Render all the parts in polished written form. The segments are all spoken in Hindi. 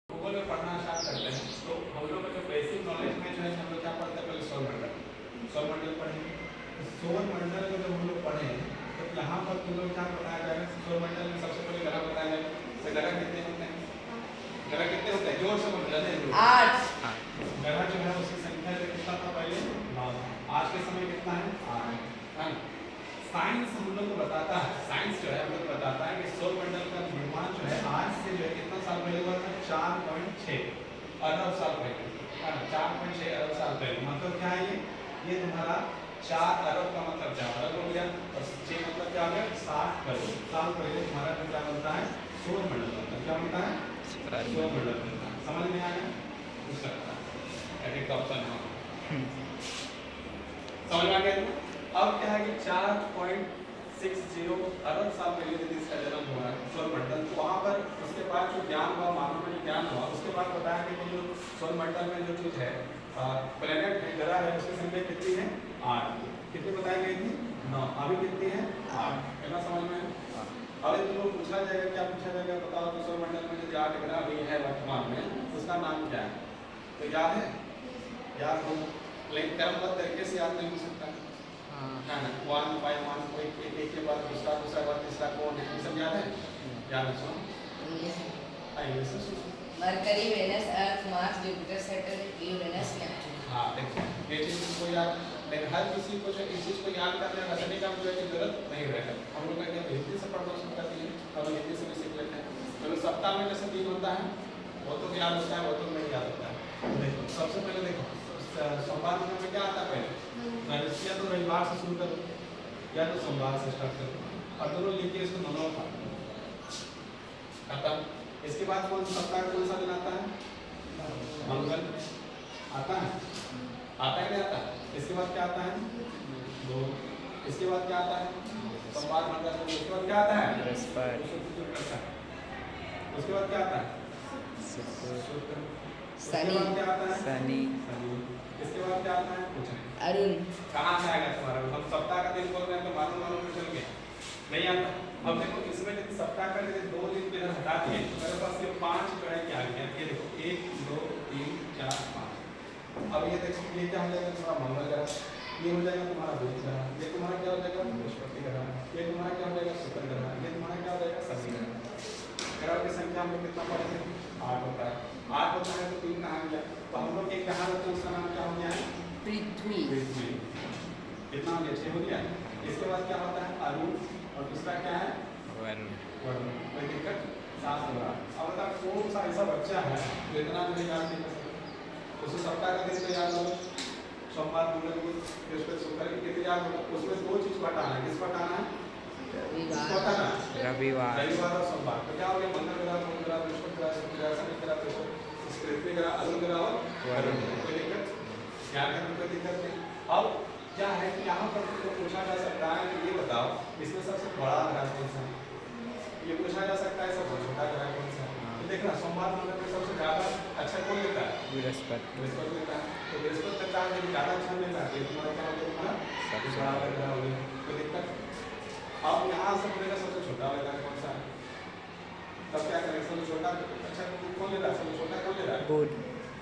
भूगोल में पढ़ना स्टार्ट करते हैं तो हम लोग का जो बेसिक नॉलेज में जो है हम लोग क्या पढ़ते हैं, पहले सौरमंडल पढ़ेंगे। तो सौरमंडल को जब हम लोग पढ़े तो यहाँ पर तुम लोग क्या बताया जाएगा, सौरमंडल में सबसे पहले ग्रह बताया जाएगा। तो ग्रह कितने होते हैं, ग्रह कितने होते हैं, जोर से बोलो, 8। ग्रह जो है उसकी संख्या जो कितना था पहले 9, आज के समय कितना है 8, है ना। साइंस हम लोग को बताता है, साइंस जो है हम लोग को बताता है कि सौरमंडल का निर्माण जो है आज से जो है कितना साल पहले हुआ था, 4.6 अरब साल पहले, है ना। 4.6 अरब साल पहले मतलब क्या है, ये तुम्हारा 4 अरब का मतलब 4 अरब हो गया और 6 मतलब क्या हो गया 60 करोड़ साल पहले तुम्हारा जो क्या बनता है, सौरमंडल बनता है। क्या बनता है, सौरमंडल बनता है। समझ में आया, पूछ सकता है एक ऑप्शन है, समझ में आ गया। अब क्या है कि 4.60 अरब साल पहले यदि इसका जन्म हुआ है सौरमंडल, तो वहाँ पर उसके बाद जो ज्ञान हुआ, मानव में ज्ञान हुआ, उसके बाद बताया कि जो सौरमंडल में जो चीज़ है, प्लेनेट है, ग्रह है, उसकी संख्या कितनी है 8। कितनी बताई गई थी 9, अभी कितनी है 8। कहना समझ में है। अब तुम लोग पूछा जाएगा, क्या पूछा जाएगा बताओ, तो सौरमंडल में जो 8 ग्रह अभी है वर्तमान में उसका नाम क्या है, तो याद है, याद हो, लेकिन क्रमबद्ध तरीके से याद नहीं हो सकता है ना। 1 बाय 1 कोई एक के बाद दूसरा, दूसरा बाद तीसरा, कौन है, ये सब याद है, याद है सुनो इंग्लिश से सुनो। Mercury, Venus, Earth, Mars, Jupiter, Saturn, Uranus, Neptune. हाँ देखो, ये चीज़ को याद, लेकिन हर किसी को जो इस चीज़ को याद करने रखने का मुझे जरूरत नहीं रहेगा। हम लोग कहते हैं हिंदी से पढ़ना शुरू करते हैं, हम हिंदी से भी सीख लेते हैं। तो सप्ताह में जैसे 3 होता है, वो तो याद होता है, वो तो नहीं याद होता है। देखो सबसे पहले देखो सोमवार में क्या आता है, पहले या तो रविवार से शुरू करो या तो सोमवार से स्टार्ट करो और दोनों लिख के इसको दोनों खत्म। इसके बाद कौन सप्ताह कौन सा दिन आता है, मंगल आता है, आता है नहीं आता। इसके बाद क्या आता है, दो। इसके बाद क्या आता है, सोमवार, मंगल। उसके बाद क्या आता है, बृहस्पति। उसके बाद क्या आता है, शुक्र। उसके बाद क्या आता है, शनि। इसके बाद क्या आता है, कुछ नहीं। अरुण। कहाँ से आएगा तुम्हारा, हम सप्ताह का दिन बोल रहे हैं तो मालूम मालूम में चल गया, नहीं आता। अब देखो इसमें यदि सप्ताह का दिन 2 दिन इधर हटा दिए तो मेरे पास ये 5 जो है क्या आ गया, ये देखो 1 2 3 4 5। अब ये देखो ये क्या हो जाएगा तुम्हारा मंगल ग्रह, ये हो जाएगा तुम्हारा बुध ग्रह, ये तुम्हारा क्या हो जाएगा बृहस्पति ग्रह, ये तुम्हारा क्या हो जाएगा शुक्र ग्रह, ये तुम्हारा क्या हो जाएगा शनि ग्रह। ग्रह की संख्या हम लोग कितना पढ़ते हैं, 8 होता है। 8 होता है तो 3 कहाँ गया, तो हम लोग एक कहाँ होता है उसका नाम क्या हो गया है, पृथ्वी। कितना हो गया, 6 हो गया। इसके बाद क्या होता है अरुण और दूसरा क्या है वरुण। कोई दिक्कत, 7 हो रहा। अब बता कौन सा ऐसा बच्चा है जो इतना मुझे याद नहीं कर सकता, उसे सप्ताह का दिन तो याद होगा, सोमवार, मंगल, बुध, बृहस्पति, शुक्र, कितने याद होगा। उसमें 2 चीज को हटाना है, किसको हटाना है, रविवार और सोमवार। तो क्या हो गया, मंगल ग्रह, बुध ग्रह, बृहस्पति ग्रह, शुक्र ग्रह, शनि ग्रह, पृथ्वी ग्रह, अरुण ग्रह और वरुण। कोई दिक्कत, याद करने कोई दिक्कत नहीं। अब क्या है कि यहाँ पर तो पूछा जा सकता है कि ये बताओ इसमें सबसे बड़ा ग्रह कौन सा है, ये पूछा जा सकता है सबसे छोटा ग्रह कौन सा है। तो देखना सोमवार, मंगल में सबसे ज़्यादा अच्छा कौन लेता है, बृहस्पति लेता है। तो बृहस्पति लेता है, यदि ज़्यादा अच्छा लेता है ये तुम्हारा क्या हो गया, तुम्हारा सबसे बड़ा ग्रह हो गया। कोई दिक्कत। अब यहाँ से बोलेगा सबसे छोटा वाला कौन सा है, तब क्या करेंगे, सबसे छोटा अच्छा कौन ले रहा है, सबसे छोटा कौन ले रहा है, बुध।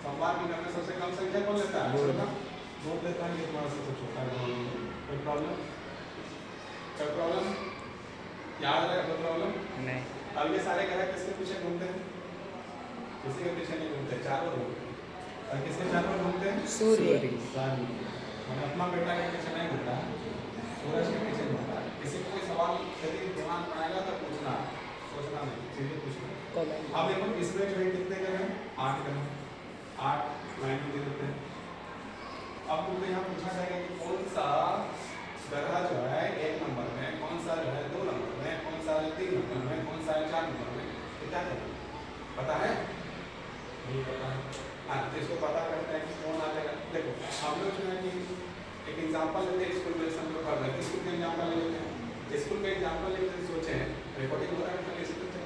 सोमवार के घर में सबसे कम संख्या कौन लेता है, बुध लेता है, ये तुम्हारा सबसे छोटा ग्रह। कोई प्रॉब्लम, कोई प्रॉब्लम, याद रहे कोई प्रॉब्लम नहीं। अब ये सारे ग्रह किसके पीछे घूमते हैं, किसी के पीछे नहीं घूमते, चारों घूमते हैं। और किसके चारों घूमते हैं, सूर्य। मैंने अपना बेटा के पीछे नहीं घूमता, सूरज के पीछे घूमता है। किसी को कोई सवाल यदि दिमाग में आएगा तो पूछना, सोचना नहीं, सीधे पूछना। अब देखो इसमें जो है कितने ग्रह हैं, 8 ग्रह, 8 लाइन में दे देते हैं। अब तुमको यहाँ पूछा जाएगा कि कौन सा ग्रह जो है 1 नंबर में, कौन सा जो है 2 नंबर में, कौन सा है 3 नंबर में, कौन सा है 4 नंबर में, तो क्या करें, पता है, नहीं पता है। हाँ तो इसको पता करते हैं कि कौन आ जाएगा। देखो हम लोग जो है कि एक एग्जाम्पल लेते हैं, स्कूल में हम लोग पढ़ रहे हैं, स्कूल का एग्जाम्पल ले लेते हैं। स्कूल का एग्जाम्पल लेते हैं, सोचे हैं रिकॉर्डिंग हो रहा है तो स्कूल से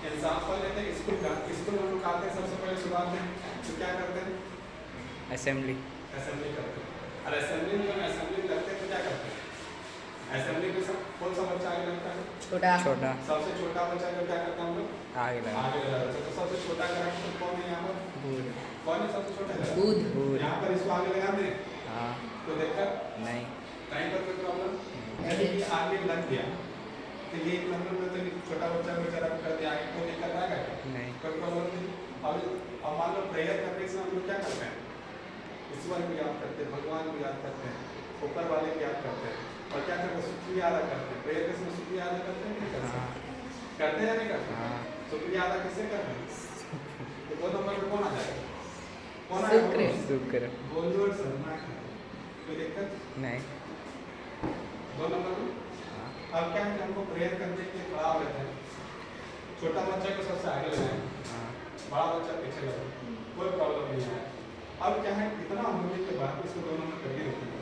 एग्जाम्पल लेते हैं स्कूल का। स्कूल में लोग आते हैं सबसे पहले शुरुआत में तो क्या करते हैं, असेंबली करते हैं। और असेंबली में असेंबली करते हैं तो क्या करते हैं, असेंबली में सब कौन सा बच्चा आगे लगता है, छोटा। सबसे छोटा बच्चा जो क्या करता है हम लोग आगे लगा, तो सबसे छोटा आगे लगा दें हाँ तो दिक्कत नहीं टाइम पर कोई प्रॉब्लम यदि कि आगे लग गया तो ये एक नंबर में तो छोटा बच्चा बेचारा कर दिया आगे कोई दिक्कत आएगा क्या? नहीं कोई प्रॉब्लम नहीं। अब मान लो प्रेयर करने से हम लोग क्या करते हैं ईश्वर को याद करते हैं भगवान को याद करते हैं ऊपर वाले को याद करते हैं और क्या करते हैं शुक्रिया अदा करते हैं प्रेयर के समय शुक्रिया अदा करते हैं नहीं करते हाँ करते हैं या नहीं करते हाँ शुक्रिया अदा किससे कर रहे हैं तो 2 नंबर पे कौन आ जाएगा कौन शुक्र। आएगा शुक्र बोलिए और शर्मा कोई दिक्कत नहीं 2 नंबर में हाँ अब क्या है कि हमको प्रेयर करने के लिए खड़ा हो रहता है छोटा बच्चा को सबसे आगे लगाएं हाँ बड़ा बच्चा पीछे लगे कोई प्रॉब्लम नहीं है अब क्या है इतना होने के बाद इसको 2 नंबर करके रखते हैं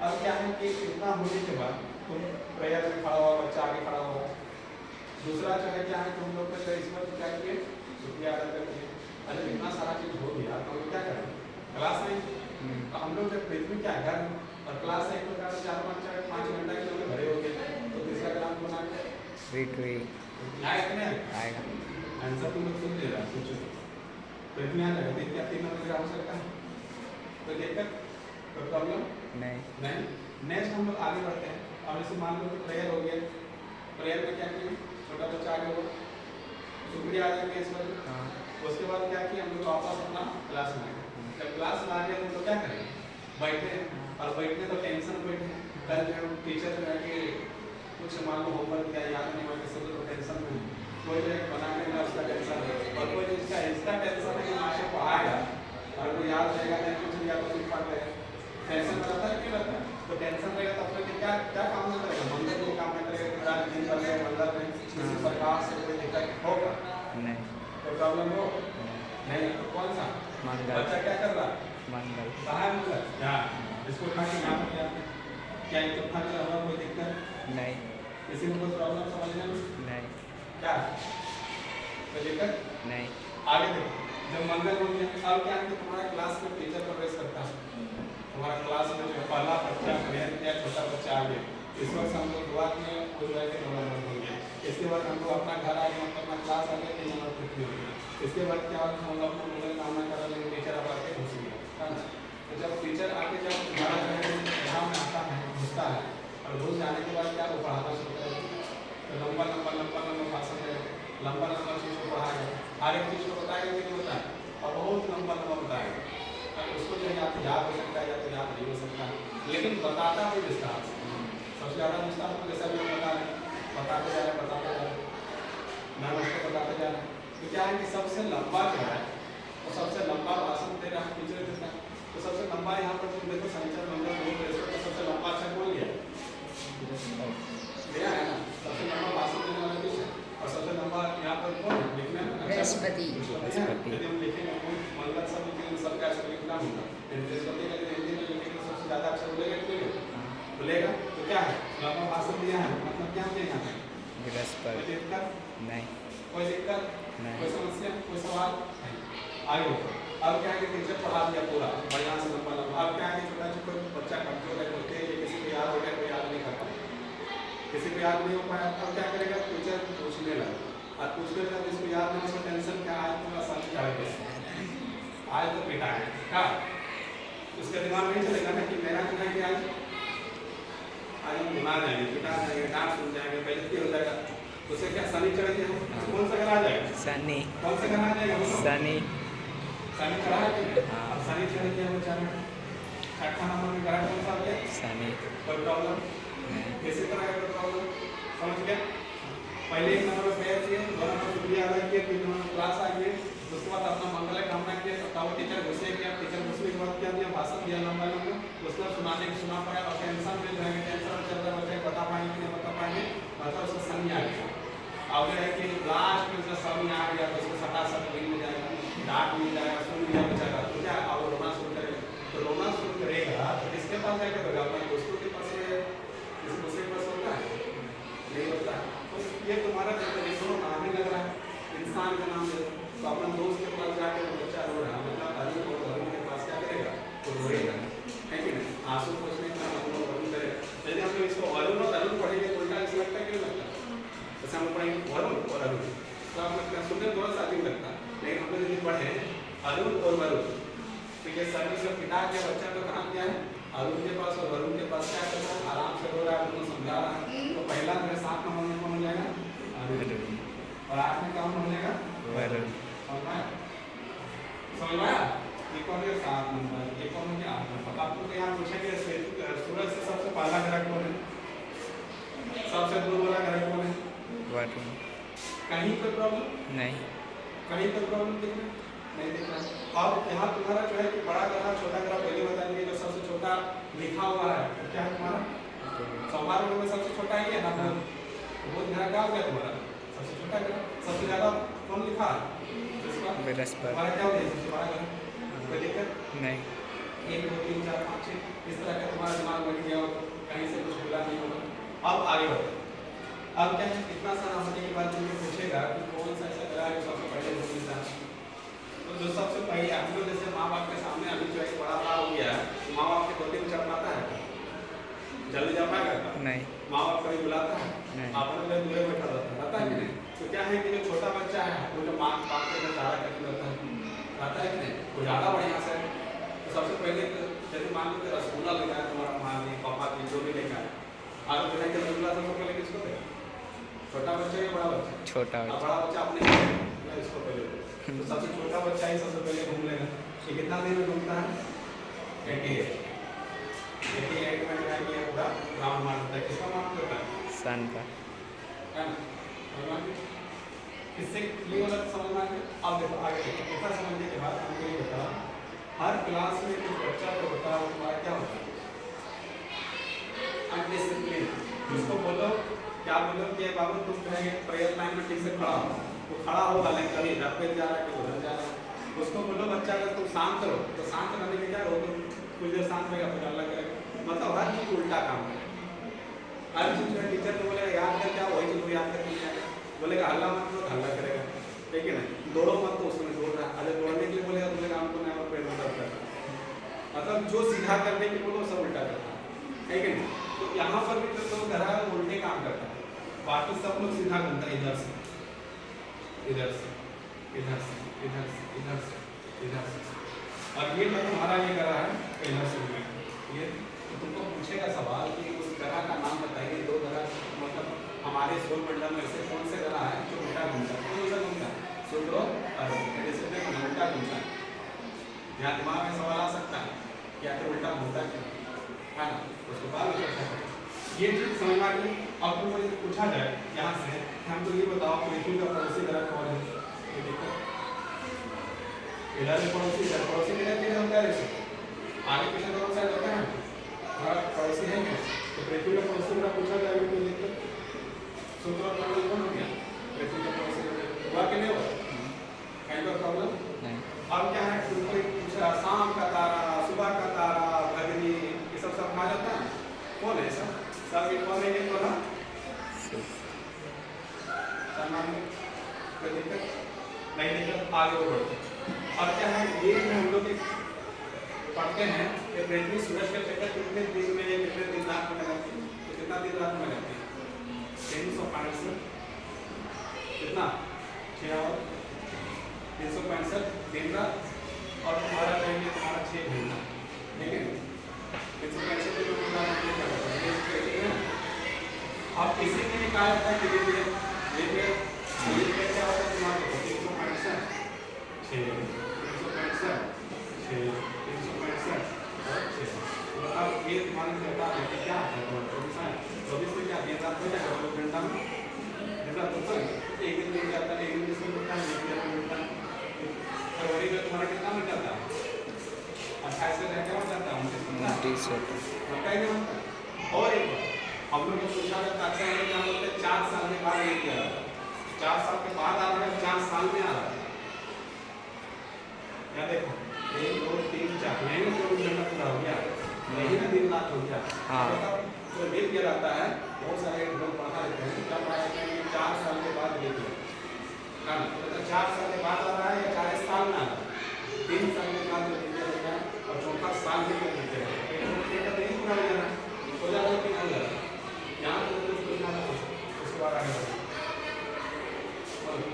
अब क्या है कि इतना होने के बाद तुम प्रेयर में खड़ा हुआ बच्चा आगे खड़ा हुआ दूसरा जो है क्या है तुम लोग का ईश्वर को क्या किए शुक्रिया अदा करके अरे इतना सारा चीज हो गया तो हम लोग क्या करें क्लास में तो हम लोग जब पृथ्वी क्या घर में और क्लास एक प्रकार से 4-5 घंटा के लोग भरे हो गए तो तीसरा ग्राम बना के वीट वी आएगा कि नहीं आएगा आंसर तुम लोग सुन ले रहा सोचो पृथ्वी आ जाएगा तो क्या 3 नंबर का हो सकता है तो दिक्कत कोई प्रॉब्लम नहीं नहीं नेक्स्ट हम लोग आगे बढ़ते हैं अब जैसे मान लो कि प्रेयर हो गया प्रेयर में क्या किया छोटा बच्चा आगे हो शुक्रिया अदा किया ईश्वर को हाँ उसके बाद क्या किया हम लोग वापस अपना क्लास में आए जब क्लास में आ गए तो क्या करेंगे बैठे और बैठने तो टेंशन बैठे कल जो है टीचर जो है कि कुछ मान लो होमवर्क दिया याद नहीं हुआ सब तो टेंशन में कोई जो है बनाने का उसका टेंशन है और कोई इसका टेंशन है कि मास्टर पढ़ाएगा और कोई याद रहेगा नहीं कुछ या कुछ पढ़ लेगा टेंशन रहता है क्यों रहता है तो टेंशन रहेगा तो अपने क्या क्या काम नहीं करेगा मंदिर में काम नहीं करेगा पूरा दिन भर में मंदिर में किसी प्रकार से कोई दिक्कत होगा नहीं कोई प्रॉब्लम हो नहीं तो कौन सा मंगल बच्चा क्या कर रहा है मंगल कहाँ है मंगल यहाँ इसको उठा के यहाँ पर जाते क्या ये तो उठा के रहा कोई दिक्कत नहीं किसी को कोई प्रॉब्लम समझने में नहीं क्या कोई दिक्कत नहीं आगे देखो जब मंगल हो गया अब क्या है कि तुम्हारा क्लास में टीचर प्रवेश करता है तुम्हारा क्लास में जो है पहला बच्चा प्रेयर किया छोटा बच्चा आ गया इस वक्त हम लोग दुआ किए हो जाएगा 9 नंबर हो गया इसके बाद हम लोग अपना घर आ गए अपना क्लास आ गया 3 नंबर पृथ्वी हो गया इसके बाद क्या होगा हम लोग मंगल कामना कर रहे हैं टीचर अब आके घुस गया तो जब टीचर आके जब तुम्हारा जो है यहाँ में आता है घुसता है और घुस जाने के बाद क्या वो पढ़ाना शुरू करेगा तो लंबा भाषण देगा लंबा चीज़ को पढ़ाएगा हर एक चीज़ को बताएगा कि नहीं बताएगा और बहुत लंबा बताएगा अब उसको जो है या तो याद हो सकता है या तो याद नहीं हो सकता लेकिन बताता भी विस्तार से सबसे ज़्यादा विस्तार तो जैसा भी हम बता रहे हैं बताते जा रहे हैं मैं उसको बताते जा रहे हैं तो क्या है कि सबसे लंबा जो है वो सबसे लंबा भाषण दे रहा है टीचर देता है तो सबसे लंबा यहाँ पर तुम देखो शनिचर मंगल बुध बृहस्पति का सबसे लंबा अक्षर कौन लिया लिया है ना सबसे लंबा भाषण देने वाला टीचर और सबसे लंबा यहाँ पर कौन है लिखने में बृहस्पति। यदि हम लिखेंगे मंगल सब लिखेंगे सबका अक्षर लिखना होगा बृहस्पति का यदि हिंदी में लिखेंगे तो सबसे ज़्यादा अक्षर बोलेगा कि नहीं बोलेगा तो क्या है लंबा भाषण दिया है मतलब क्या है यहाँ पे बृहस्पति कोई दिक्कत नहीं कोई दिक्कत नहीं। कोई समस्या कोई सवाल नहीं आगे अब क्या है कि टीचर पढ़ा दिया पूरा बढ़िया से लंबा लंबा अब क्या है कि छोटा सा कोई बच्चा कमजोर है बोलते हैं किसी को याद हो गया कोई याद नहीं कर पाया किसी को याद नहीं हो पाया अब क्या करेगा टीचर पूछने लगा और पूछने लगा जिसको याद नहीं उसको टेंशन क्या आज तो आसान चढ़ गया आज तो पिटा है क्या उसका दिमाग नहीं चलेगा ना कि मेरा जो है कि आज हम घुमा जाएंगे पिटा जाएंगे डांट सुन जाएंगे बेइज्जती हो जाएगा उसे क्या शनि चढ़ गया कौन सा घर आ जाएगा शनि कौन सा घर आ जाएगा शनि शनि चढ़ा है अब शनि चढ़ गया बेचारा छठा नंबर में ग्रह कौन सा आ गया शनि कोई प्रॉब्लम नहीं इसी तरह का कोई प्रॉब्लम समझ गया पहले 1 नंबर प्रेयर किए 2 नंबर शुक्रिया अदा किए 3 नंबर क्लास आ गए उसके बाद अपना मंगल कामना किए तब टीचर घुसे किया टीचर घुसने के बाद क्या दिया भाषण दिया लंबा लंबा उसको सुनाने की सुना पाया और टेंशन में जो है टेंशन चल रहा बच्चे बता पाएंगे कि नहीं बता पाएंगे मतलब उसको शनि आ गया अब है कि लास्ट में जब शनि आ गया तो उसको सटा सब मिल जाएगा डांट मिल जाएगा सुन लिया बेचारा तो क्या अब रोना शुरू करेगा तो रोना शुरू करेगा तो किसके पास जाकर करेगा अपने दोस्तों के पास किसी दूसरे के पास होता है नहीं होता है तो ये तुम्हारा जब आने लग रहा है इंसान का नाम ले तो अपने दोस्त के पास जाकर बच्चा रो रहा है मतलब अरुण और अरुण के पास क्या करेगा तो रोएगा है कि नहीं आंसू पोछने का मतलब अरुण करेगा यदि हम लोग इसको अरुण और अरुण पढ़ेंगे तो उल्टा ऐसा लगता है कि नहीं लगता जैसे हम पढ़ेंगे अरुण और अरुण तो आप मतलब सुनने थोड़ा सा अजीब लगता है लेकिन हम लोग यदि पढ़े अरुण और वरुण तो ये सभी से पिता के बच्चा तो कहाँ गया है अरुण के पास, और अरुण के पास क्या कर रहा है, आराम से रो रहा है, उनको समझा रहा है। तो पहला मेरे 7 नंबर में कौन हो जाएगा, अरुण, और 8 में कौन हो जाएगा, वरुण। समझ में आया? समझ में आया? ये कौन है 7 नंबर, ये कौन हो गया 8 नंबर। आपको तो यहाँ पूछेंगे सूरज से सबसे पहला ग्रह कौन है, सबसे दूर वाला ग्रह कौन है, वरुण। कहीं कोई प्रॉब्लम नहीं। कहीं कोई प्रॉब्लम दिख रहा है? नहीं दिख रहा है। और यहाँ तुम्हारा जो है कि बड़ा ग्रह छोटा ग्रह पहले बताएंगे, जो सबसे छोटा लिखा हुआ है तो क्या है तुम्हारा, सोमवार में सबसे छोटा ही है ना, वो ग्रह क्या हो गया तुम्हारा, सबसे छोटा ग्रह। सबसे ज्यादा कौन लिखा है, बृहस्पति। तुम्हारा क्या हो गया सबसे बड़ा ग्रह, कोई दिक्कत नहीं। 1 2 3 4 5 6 इस तरह का तुम्हारा दिमाग बन गया होगा, कहीं से कुछ मिला नहीं होगा। अब आगे बढ़ो। अब क्या है, इतना सारा होने के बाद तुमसे पूछेगा कि कौन सा ऐसा ग्रह है जो सबसे पहले हो मिलता है। तो जो सबसे पहले हम लोग जैसे माँ बाप के सामने अभी जो एक बड़ा बड़ा हो गया है, माँ बाप के गोदी में चढ़ पाता है, जल्दी जा पाएगा नहीं। माँ बाप कभी बुलाता है, नहीं। अपने लिए दूर बैठा रहता है कि नहीं। तो क्या है कि जो छोटा बच्चा है वो जो माँ बाप के लिए सारा करके रहता है कि नहीं, वो ज़्यादा बढ़िया से। तो सबसे पहले जैसे मान लो कि रसगुल्ला लेकर आया तुम्हारा माँ ने पापा की जो भी लेकर आया, आगे बिना के रसगुल्ला सबसे पहले किसको दे, छोटा बच्चा या बड़ा बच्चा, छोटा बड़ा बच्चा अपने इसको पहले दे। तो सबसे छोटा बच्चा ही सबसे पहले घूम लेगा। ये कितना दिन में घूमता है, 88 में जो है ये पूरा राउंड मार देता है। किसका मार देता है, सन का। है ना। इससे ये वाला समझ में आ गया। अब देखो आगे देखो, इतना समझने के बाद हमको ये बता, हर क्लास में कुछ बच्चा तो होता है, तुम्हारा क्या होता है, अनडिसिप्लिन। उसको बोलो, क्या बोलो कि बाबू तुम कहेंगे प्रेयर लाइन में ठीक से खड़ा हो, तो खड़ा होगा लेकिन कभी इधर पे जा रहा है, कभी उधर जा रहा है। उसको बोलो बच्चा अगर तुम शांत रहो, तो शांत रहने के क्या रहो, कुछ देर शांत रहेगा फिर हल्ला करेगा, मतलब हर चीज उल्टा काम करेगा। हर चीज में टीचर को बोलेगा याद कर, क्या वही चीज याद करके जाएगा, बोलेगा हल्ला मत करो, हल्ला करेगा, ठीक है ना। दौड़ो मत, तो उसमें दौड़ रहा है, अगर दौड़ने के लिए बोलेगा तो बोलेगा हमको नहीं, पेट में दर्द करता है। मतलब जो सीधा करने के बोलो सब उल्टा करता है, ठीक है ना। तो यहाँ पर भी जो घर है वो उल्टे काम करता है, बाकी सब लोग सीधा करता है, इधर से इधर से इधर से इधर से इधर से इधर से। और ये जो तुम्हारा ये ग्रह है इधर से ये, तो तुमको पूछेगा सवाल कि उस ग्रह का नाम बताइए, 2 ग्रह मतलब हमारे सौर मंडल में से कौन से ग्रह है जो उल्टा घूमता है, कौन सा घूमता है, शुक्र और उल्टा घूमता है। यहाँ दिमाग में सवाल आ सकता है कि आखिर उल्टा घूमता है ना, उसके बाद ये चीज समझ में आ गई। अब तुमको यदि पूछा जाए यहाँ से, हमको ये बताओ पृथ्वी का पड़ोसी ग्रह कौन है, ये देखो इधर पड़ोसी ग्रह, पड़ोसी ग्रह के हम क्या रहे आगे पीछे दोनों साइड होता है, हमारा पड़ोसी है क्या, तो पृथ्वी का पड़ोसी ग्रह पूछा जाएगा तो देखो शुक्र और मंगल कौन हो गया, पृथ्वी का पड़ोसी ग्रह हुआ कि नहीं हुआ, कहीं पर प्रॉब्लम नहीं। अब क्या है, तुमको पूछा शाम का तारा, सुबह का तारा, भगनी, ये सब खा जाता है, कौन है सब सब कौन है, ये तो ना कोई दिक्कत नहीं, दिक्कत आगे बढ़ते। अब क्या है, ये में हम लोग पढ़ते हैं कि पृथ्वी सूरज का चक्कर कितने दिन में, कितने दिन रात में लगती है, तो कितना दिन रात में लगती है, 365 कितना 6 आवर, 365 दिन रात, और तुम्हारा टाइम है तुम्हारा 6 घंटा, ठीक है 365 दिन में पूरा कंप्लीट करना है। अब इसी में क्या होता है कि ये क्या होता है तुम्हारा 365 6 365 6 365 और 6। अब ये तुम्हारे बता दें क्या आता है 24 में क्या दिन रात हो जाएगा, 2 घंटा में दिन रात होता है, एक दिन मिल जाता है, एक दिन इसमें मिलता है, एक दिन मिलता है। फरवरी में तुम्हारा कितना मिल जाता है, 28 से क्या हो जाता है 29 होता है। और एक हम लोग पूछा जाता है अक्सर क्या बोलते हैं 4 साल के बाद ये किया, 4 साल के बाद आ रहा है, 4 साल में आ रहा है, क्या देखो 1 2 3 4 नहीं 24 घंटा पूरा हो गया, नहीं ना दिन रात हो गया। हाँ तो ये किया जाता है, बहुत सारे लोग पढ़ा लेते हैं, क्या पढ़ा लेते हैं 4 साल के बाद ये किया, तो 4 साल के बाद आ रहा है या 40 साल में आ रहा है, 3 साल के बाद जो किया जाता है और 4था साल के लिए किया जाता है, नहीं पूरा हो जाना हो जाता है कि नहीं हो जाता, यहाँ तो कुछ पूछना था उसके बाद आगे बढ़ो,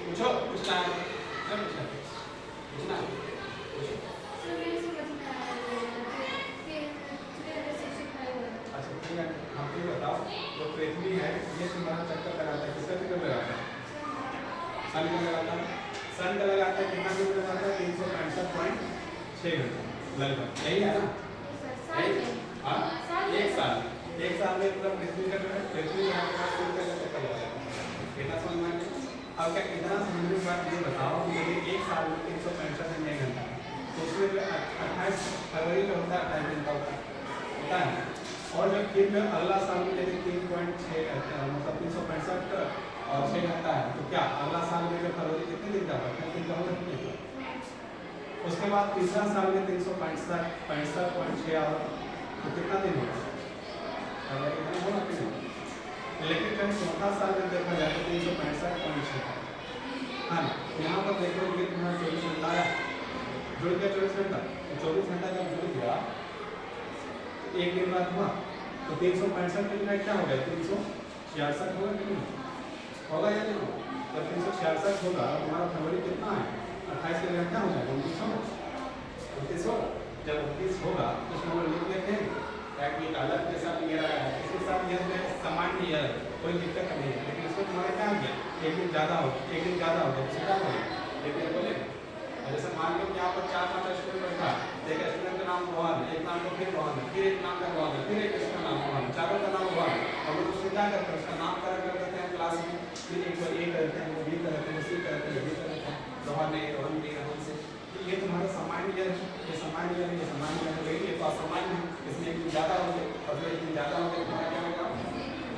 पूछो पूछना है, पूछना है पूछो। अच्छा ठीक है, हम ये बताओ जो पृथ्वी है ये तुम्हारा चक्कर लगाता है, किसका चक्कर लगाता है? सन का लगाता है। सन का लगाता है कितना दूर लगाता है? 365.6 घंटे लगभग, यही है ना? हाँ, एक साल में मतलब पृथ्वी का जो है, पृथ्वी का सूर्य का चक्कर लगाता है। इतना समझ में आ गया? अब क्या इतना समझने के बाद ये बताओ कि यदि एक साल में 365 घंटा तो उसमें जो 28 फरवरी का होता है 28 दिन का होता है। और जब फिर में अगला साल में यदि 3.6 मतलब 365 और 6 घंटा है तो क्या अगला साल में जो फरवरी कितने दिन का होगा? 28 दिन का होगा कि नहीं? उसके बाद तीसरा साल में 365.6 और तो कितना दिन होगा? फरवरी में होगा कि नहीं? लेकिन कहीं चौथा साल में देखा जाए तो 365.6 हाँ यहाँ पर देखो ये तुम्हारा 24 घंटा आया, जुड़ गया 24 घंटा। तो 24 घंटा जब जुड़ गया तो एक दिन बाद हुआ तो 365 के दिन क्या हो गया? 366 होगा कि नहीं? होगा या नहीं? जब 366 होगा तुम्हारा फरवरी कितना है? 28 के दिन क्या हो जाएगा? 29 होगा। 29 होगा। जब 29 होगा तो उसमें हम लिख लेते हैं एक अलग के साथ ईयर आया है, इसके साथ ईयर में सामान्य ईयर कोई दिक्कत नहीं है, लेकिन इसमें तुम्हारा क्या हो गया? एक दिन ज़्यादा हो गया, इससे क्या होगा? एक दिन बोले जैसे मान लो कि यहाँ पर 4-5 स्टूडेंट बैठा, एक स्टूडेंट का नाम रोहन है, एक नाम को फिर रोहन है, फिर एक नाम का रोहन है, फिर एक इसका नाम रोहन है, चारों का नाम रोहन है। और लोग उसमें क्या करते हैं? उसका नामकरण कर देते हैं क्लास में, फिर एक को ए करते हैं, वो बी करते हैं, सी करते हैं, डी करते हैं, रोहन ए, रोहन बी, रोहन सी। ये तुम्हारा सामान्य ईयर है, ये सामान्य ईयर है, ये सामान्य ईयर है, लेकिन ये तो असामान्य है, इसमें एक दिन ज़्यादा हो गया और फिर एक दिन ज़्यादा हो गया तुम्हारा क्या होगा?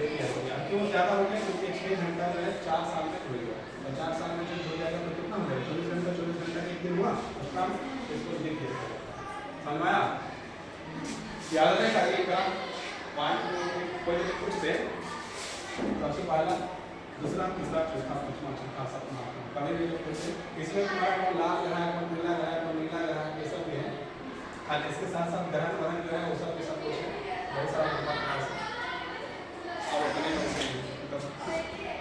लेकिन हो गया। क्यों ज़्यादा हो गया? क्योंकि 6 घंटा जो है 4 साल में जुड़ गया, और 4 साल में जब जुड़ जाएगा तो कितना हो जाएगा? 24 घंटा का एक दिन हुआ, उसका इसको लिख दिया। समझ में आया? याद रहे आगे का 5 मिनट कोई कुछ से सबसे पहला, दूसरा, तीसरा, चौथा, पांचवा, छठा, सातवां, आठवां कभी भी जो पूछे इसमें तुम्हारा कौन लाल ग्रह है, कौन पीला ग्रह है, कौन नीला ग्रह है, ये सब भी है। हाँ, इसके साथ साथ ग्रहण वहन जो है वो सब के सब पूछे, बहुत सारा प्रकार से अब अपने मतलब